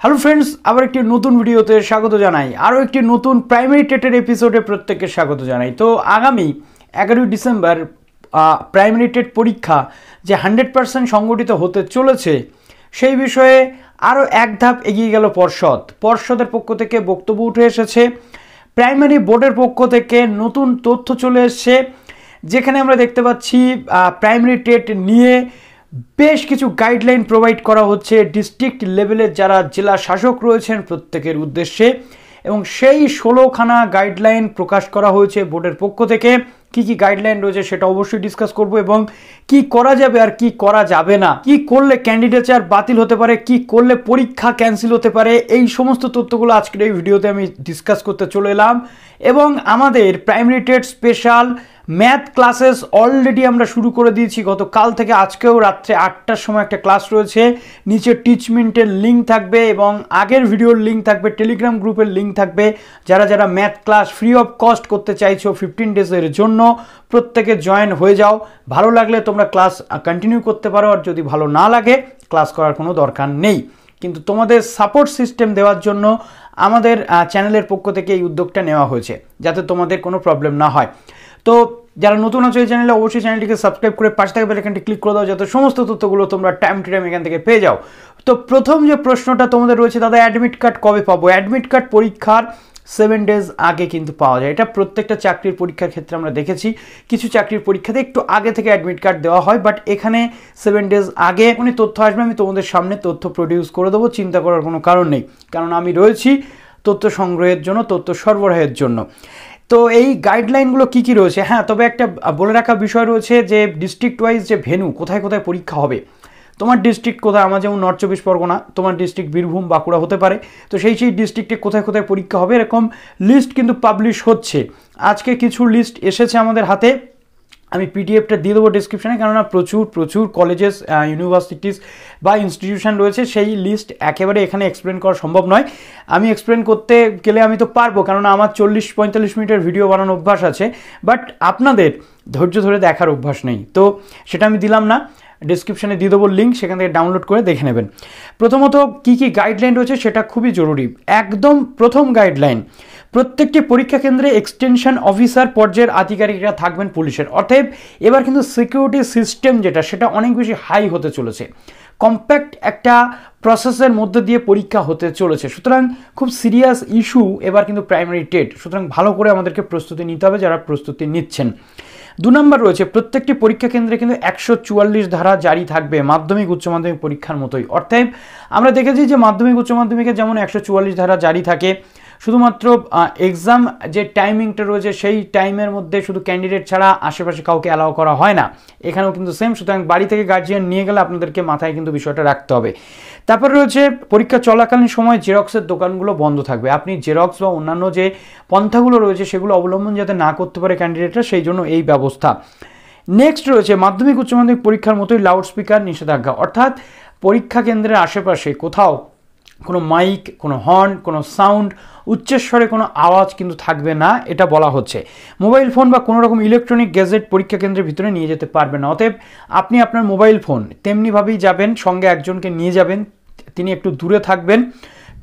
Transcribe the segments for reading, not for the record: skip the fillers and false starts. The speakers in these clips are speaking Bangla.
হ্যালো ফ্রেন্ডস, আবার একটি নতুন ভিডিওতে স্বাগত জানাই। আরও একটি নতুন প্রাইমারি টেটের এপিসোডে প্রত্যেককে স্বাগত জানাই। তো আগামী 11 ডিসেম্বর প্রাইমারি টেট পরীক্ষা যে 100% সংগঠিত হতে চলেছে সেই বিষয়ে আরও এক ধাপ এগিয়ে গেল পর্ষদের পক্ষ থেকে বক্তব্য উঠে এসেছে। প্রাইমারি বোর্ডের পক্ষ থেকে নতুন তথ্য চলে এসছে, যেখানে আমরা দেখতে পাচ্ছি প্রাইমারি টেট নিয়ে বেশ কিছু গাইডলাইন প্রোভাইড করা হচ্ছে ডিস্ট্রিক্ট লেভেলের যারা জেলা শাসক রয়েছেন প্রত্যেকের উদ্দেশ্যে, এবং সেই 16খানা গাইডলাইন প্রকাশ করা হয়েছে বোর্ডের পক্ষ থেকে। কি কি গাইডলাইন রয়েছে সেটা অবশ্যই ডিসকাস করব, এবং কি করা যাবে আর কি করা যাবে না, কি করলে ক্যান্ডিডেচার বাতিল হতে পারে, কি করলে পরীক্ষা ক্যান্সেল হতে পারে, এই সমস্ত তথ্যগুলো আজকের এই ভিডিওতে আমি ডিসকাস করতে চলে এলাম। এবং আমাদের primary TET special math classes already আমরা শুরু করে দিয়েছি গতকাল থেকে। আজকেও রাত্রে 8টার সময় একটা ক্লাস রয়েছে, নিচে টিচমেন্টের লিঙ্ক থাকবে এবং আগের ভিডিওর লিঙ্ক থাকবে, টেলিগ্রাম গ্রুপের লিঙ্ক থাকবে। যারা যারা math class free of cost করতে চাইছো 15 ডেজের জন্য, প্রত্যেকে জয়েন হয়ে যাও। ভালো লাগলে তোমরা ক্লাস কন্টিনিউ করতে পারো, আর যদি ভালো না লাগে ক্লাস করার কোনো দরকার নেই। কিন্তু তোমাদের সাপোর্ট সিস্টেম দেওয়ার জন্য আমাদের চ্যানেলের পক্ষ থেকে এই উদ্যোগটা নেওয়া হয়েছে, যাতে তোমাদের কোনো প্রবলেম না হয়। তো যারা নতুন আছো এই চ্যানেলে, অবশ্যই চ্যানেলটিকে সাবস্ক্রাইব করে পাশে থাকা বেল আইকনটি ক্লিক করে দাও, যাতে সমস্ত তথ্যগুলো তোমরা টাইম টু টাইম এখান থেকে পেয়ে যাও। তো প্রথম যে প্রশ্নটা তোমাদের রয়েছে, দাদা অ্যাডমিট কার্ড কবে পাবো? অ্যাডমিট কার্ড পরীক্ষার 7 ডেজ আগে কিন্তু পাওয়া যায়। এটা প্রত্যেকটা চাকরির পরীক্ষার ক্ষেত্রে আমরা দেখেছি, কিছু চাকরির পরীক্ষাতে একটু আগে থেকে অ্যাডমিট কার্ড দেওয়া হয়, বাট এখানে 7 ডেজ আগে উনি তথ্য আসবে, আমি তোমাদের সামনে তথ্য প্রডিউস করে দেবো, চিন্তা করার কোনো কারণ নেই, কারণ আমি রয়েছি তথ্য সংগ্রহের জন্য, তথ্য সরবরাহের জন্য। তো এই গাইডলাইনগুলো কি কি রয়েছে? হ্যাঁ, তবে একটা বলে রাখা বিষয় রয়েছে যে ডিস্ট্রিক্ট ওয়াইজ যে ভেন্যু, কোথায় কোথায় পরীক্ষা হবে, তোমার ডিস্ট্রিক্ট কোথায়, আমার যেমন নর্থ 24 পরগনা, তোমার ডিস্ট্রিক্ট বীরভূম বাঁকুড়া হতে পারে, তো সেই ডিস্ট্রিক্টে কোথায় কোথায় পরীক্ষা হবে এরকম লিস্ট কিন্তু পাবলিশ হচ্ছে। আজকে কিছু লিস্ট এসেছে আমাদের হাতে, আমি পিডিএফটা দিয়ে দেবো ডিসক্রিপশানে, কেননা প্রচুর কলেজেস, ইউনিভার্সিটিস বা ইনস্টিটিউশন রয়েছে, সেই লিস্ট একেবারে এখানে এক্সপ্লেন করা সম্ভব নয়। আমি এক্সপ্লেন করতে গেলে আমি তো পারবো, কেননা আমার 40-45 মিনিটের ভিডিও বানানোর অভ্যাস আছে, বাট আপনাদের ধৈর্য ধরে দেখার অভ্যাস নেই, তো সেটা আমি দিলাম না। ডিসক্রিপশানে দিয়ে দেবো লিঙ্ক, সেখান থেকে ডাউনলোড করে দেখে নেবেন। প্রথমত কি কি গাইডলাইন রয়েছে সেটা খুবই জরুরি। একদম প্রথম গাইডলাইন, প্রত্যেকটি পরীক্ষা কেন্দ্রে এক্সটেনশন অফিসার পর্যায়ের আধিকারিকরা থাকবেন পুলিশের। অতএব এবার কিন্তু সিকিউরিটি সিস্টেম যেটা, সেটা অনেক বেশি হাই হতে চলেছে, কম্প্যাক্ট একটা প্রসেসের মধ্যে দিয়ে পরীক্ষা হতে চলেছে, সুতরাং খুব সিরিয়াস ইস্যু এবার কিন্তু প্রাইমারি টেট, সুতরাং ভালো করে আমাদেরকে প্রস্তুতি নিতে হবে যারা প্রস্তুতি নিচ্ছেন। 2 নম্বর রয়েছে, প্রত্যেকটি পরীক্ষা কেন্দ্রে কিন্তু 144 ধারা জারি থাকবে, মাধ্যমিক উচ্চ মাধ্যমিক পরীক্ষার মতোই। অর্থাৎ আমরা দেখেছি যে মাধ্যমিক উচ্চ মাধ্যমিকে যেমন 144 ধারা জারি থাকে, শুধুমাত্র এক্সাম যে টাইমিংটা রয়েছে সেই টাইমের মধ্যে শুধু ক্যান্ডিডেট ছাড়া আশেপাশে কাউকে অ্যালাউ করা হয় না, এখানেও কিন্তু সেম। সুতরাং বাড়ি থেকে গার্জিয়ান নিয়ে গেলে আপনাদেরকে মাথায় কিন্তু বিষয়টা রাখতে হবে। তারপর রয়েছে, পরীক্ষা চলাকালীন সময় জেরক্সের দোকানগুলো বন্ধ থাকবে, আপনি জেরক্স বা অন্যান্য যে পন্থাগুলো রয়েছে সেগুলো অবলম্বন যাতে না করতে পারে ক্যান্ডিডেটরা, সেই জন্য এই ব্যবস্থা। নেক্সট রয়েছে, মাধ্যমিক উচ্চ মাধ্যমিক পরীক্ষার মতোই লাউডস্পিকার নিষেধাজ্ঞা, অর্থাৎ পরীক্ষা কেন্দ্রের আশেপাশে কোথাও কোনো মাইক, কোনো হর্ন, কোনো সাউন্ড, উচ্চস্বরে কোনো আওয়াজ কিন্তু থাকবে না, এটা বলা হচ্ছে। মোবাইল ফোন বা কোনো রকম ইলেকট্রনিক গ্যাজেট পরীক্ষা কেন্দ্রের ভিতরে নিয়ে যেতে পারবেন না। অতএব আপনি আপনার মোবাইল ফোন তেমনিভাবেই যাবেন, সঙ্গে একজনকে নিয়ে যাবেন, তিনি একটু দূরে থাকবেন,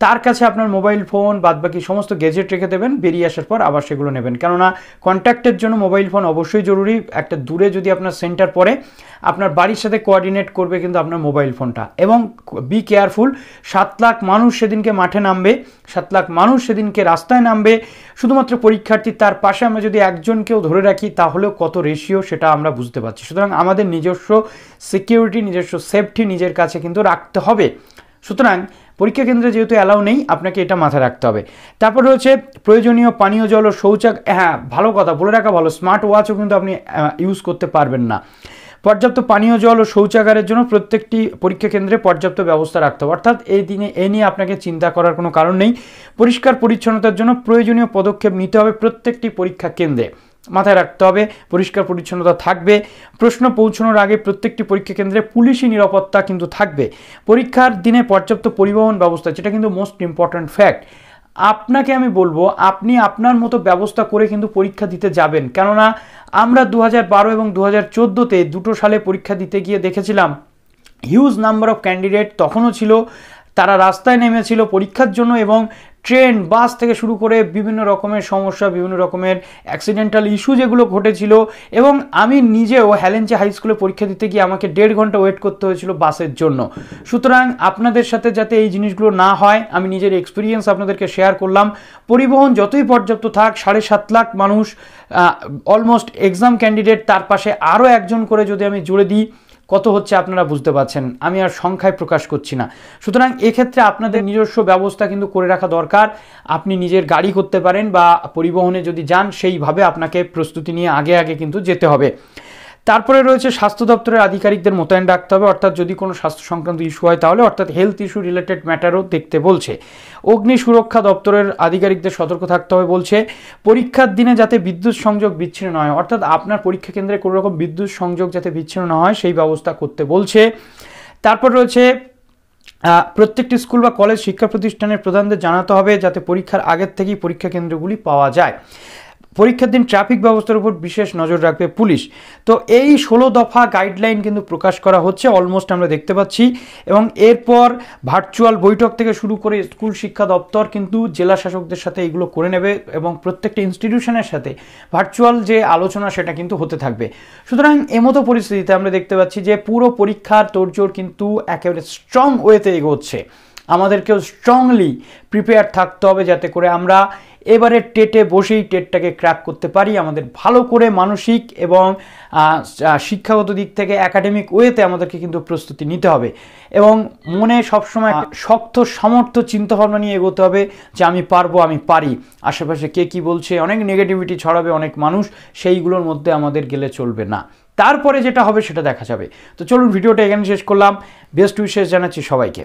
তার কাছে আপনার মোবাইল ফোন বাদবাকি সমস্ত গ্যাজেট রেখে দেবেন, বেরিয়ে আসার পর আবার সেগুলো নেবেন, কেননা কন্ট্যাক্টের জন্য মোবাইল ফোন অবশ্যই জরুরি। একটা দূরে যদি আপনার সেন্টার পড়ে, আপনার বাড়ির সাথে কোঅর্ডিনেট করবে কিন্তু আপনার মোবাইল ফোনটা। এবং বি কেয়ারফুল, 7 লাখ মানুষ সেদিনকে মাঠে নামবে, 7 লাখ মানুষ সেদিনকে রাস্তায় নামবে, শুধুমাত্র পরীক্ষার্থী, তার পাশে আমরা যদি একজনকেও ধরে রাখি তাহলেও কত রেশিও সেটা আমরা বুঝতে পারছি। সুতরাং আমাদের নিজস্ব সিকিউরিটি, নিজস্ব সেফটি নিজের কাছে কিন্তু রাখতে হবে। সুতরাং পরীক্ষা কেন্দ্রে যেহেতু অ্যালাউ নেই, আপনাকে এটা মাথায় রাখতে হবে। তারপর রয়েছে প্রয়োজনীয় পানীয় জল ও শৌচাগার, হ্যাঁ ভালো কথা বলে রাখা ভালো, স্মার্ট ওয়াচও কিন্তু আপনি ইউজ করতে পারবেন না। পর্যাপ্ত পানীয় জল ও শৌচাগারের জন্য প্রত্যেকটি পরীক্ষা কেন্দ্রে পর্যাপ্ত ব্যবস্থা রাখতে হবে, অর্থাৎ এই দিনে এ নিয়ে আপনাকে চিন্তা করার কোনো কারণ নেই। পরিষ্কার পরিচ্ছন্নতার জন্য প্রয়োজনীয় পদক্ষেপ নিতে হবে প্রত্যেকটি পরীক্ষা কেন্দ্রে, মাথায় রাখতে হবে পরিষ্কার পরিচ্ছন্নতা থাকবে। প্রশ্ন পৌঁছানোর আগে প্রত্যেকটি পরীক্ষা কেন্দ্রে পুলিশি নিরাপত্তা কিন্তু থাকবে। পরীক্ষার দিনে পর্যাপ্ত পরিবহন ব্যবস্থা, যেটা কিন্তু মোস্ট ইম্পর্ট্যান্ট ফ্যাক্ট। আপনাকে আমি বলবো আপনি আপনার মতো ব্যবস্থা করে কিন্তু পরীক্ষা দিতে যাবেন, কেননা আমরা 2012 এবং 2014-তে দুটো সালে পরীক্ষা দিতে গিয়ে দেখেছিলাম হিউজ নাম্বার অফ ক্যান্ডিডেট তখনও ছিল, তারা রাস্তায় নেমেছিল পরীক্ষার জন্য এবং ট্রেন বাস থেকে শুরু করে বিভিন্ন রকমের সমস্যা, বিভিন্ন রকমের অ্যাক্সিডেন্টাল ইস্যু যেগুলো ঘটেছিল, এবং আমি নিজেও হেলেঞ্চা হাই স্কুলে পরীক্ষা দিতে গিয়ে আমাকে 1.5 ঘন্টা ওয়েট করতে হয়েছিল বাসের জন্য। সুতরাং আপনাদের সাথে যাতে এই জিনিসগুলো না হয়, আমি নিজের এক্সপিরিয়েন্স আপনাদেরকে শেয়ার করলাম। পরিবহন যতই পর্যাপ্ত থাক, 7.5 লাখ মানুষ অলমোস্ট এক্সাম ক্যান্ডিডেট, তার পাশে আরও একজন করে যদি আমি জুড়ে দিই, কত হচ্ছে আপনারা বুঝতে পারছেন। আমি আর সংখ্যায় প্রকাশ করছি না। সুতরাং এক্ষেত্রে আপনাদের নিজস্ব ব্যবস্থা কিন্তু করে রাখা দরকার। আপনি নিজের গাড়ি করতে পারেন বা পরিবহনে যদি যান, সেইভাবে আপনাকে প্রস্তুতি নিয়ে আগে আগে কিন্তু যেতে হবে। তারপরে রয়েছে স্বাস্থ্য দপ্তরের আধিকারিকদের মোতায়েন রাখতে হবে, অর্থাৎ যদি কোনো স্বাস্থ্য সংক্রান্ত ইস্যু হয় তাহলে, অর্থাৎ হেলথ ইস্যু রিলেটেড ম্যাটারও দেখতে বলছে। অগ্নি সুরক্ষা দপ্তরের আধিকারিকদের সতর্ক থাকতে হবে বলছে। পরীক্ষার দিনে যাতে বিদ্যুৎ সংযোগ বিচ্ছিন্ন না হয়, অর্থাৎ আপনার পরীক্ষা কেন্দ্রে কোনো রকম বিদ্যুৎ সংযোগ যাতে বিচ্ছিন্ন না হয় সেই ব্যবস্থা করতে বলছে। তারপর রয়েছে প্রত্যেকটি স্কুল বা কলেজ শিক্ষা প্রতিষ্ঠানের প্রধানদের জানাতে হবে যাতে পরীক্ষার আগের থেকেই পরীক্ষা কেন্দ্রগুলি পাওয়া যায়। পরীক্ষার দিন ট্রাফিক ব্যবস্থার উপর বিশেষ নজর রাখবে পুলিশ। তো এই 16 দফা গাইডলাইন কিন্তু প্রকাশ করা হচ্ছে, অলমোস্ট আমরা দেখতে পাচ্ছি। এবং এরপর ভার্চুয়াল বৈঠক থেকে শুরু করে স্কুল শিক্ষা দপ্তর কিন্তু জেলা শাসকদের সাথে এগুলো করে নেবে এবং প্রত্যেকটা ইনস্টিটিউশনের সাথে ভার্চুয়াল যে আলোচনা সেটা কিন্তু হতে থাকবে। সুতরাং এমতো পরিস্থিতিতে আমরা দেখতে পাচ্ছি যে পুরো পরীক্ষার তোড়জোড় কিন্তু একেবারে স্ট্রং ওয়েতে এগোচ্ছে। আমাদেরকেও স্ট্রংলি প্রিপেয়ার থাকতে হবে যাতে করে আমরা এবারে টেটে বসেই টেটটাকে ক্র্যাক করতে পারি। আমাদের ভালো করে মানসিক এবং শিক্ষাগত দিক থেকে একাডেমিক ওয়েতে আমাদেরকে কিন্তু প্রস্তুতি নিতে হবে এবং মনে সবসময় শক্ত সামর্থ্য চিন্তাভাবনা নিয়ে এগোতে হবে যে আমি পারবো, আমি পারি। আশেপাশে কে কি বলছে, অনেক নেগেটিভিটি ছড়াবে অনেক মানুষ, সেইগুলোর মধ্যে আমাদের গেলে চলবে না। তারপরে যেটা হবে সেটা দেখা যাবে। তো চলুন ভিডিওটা এখানে শেষ করলাম। বেস্ট উইশেস জানাচ্ছি সবাইকে।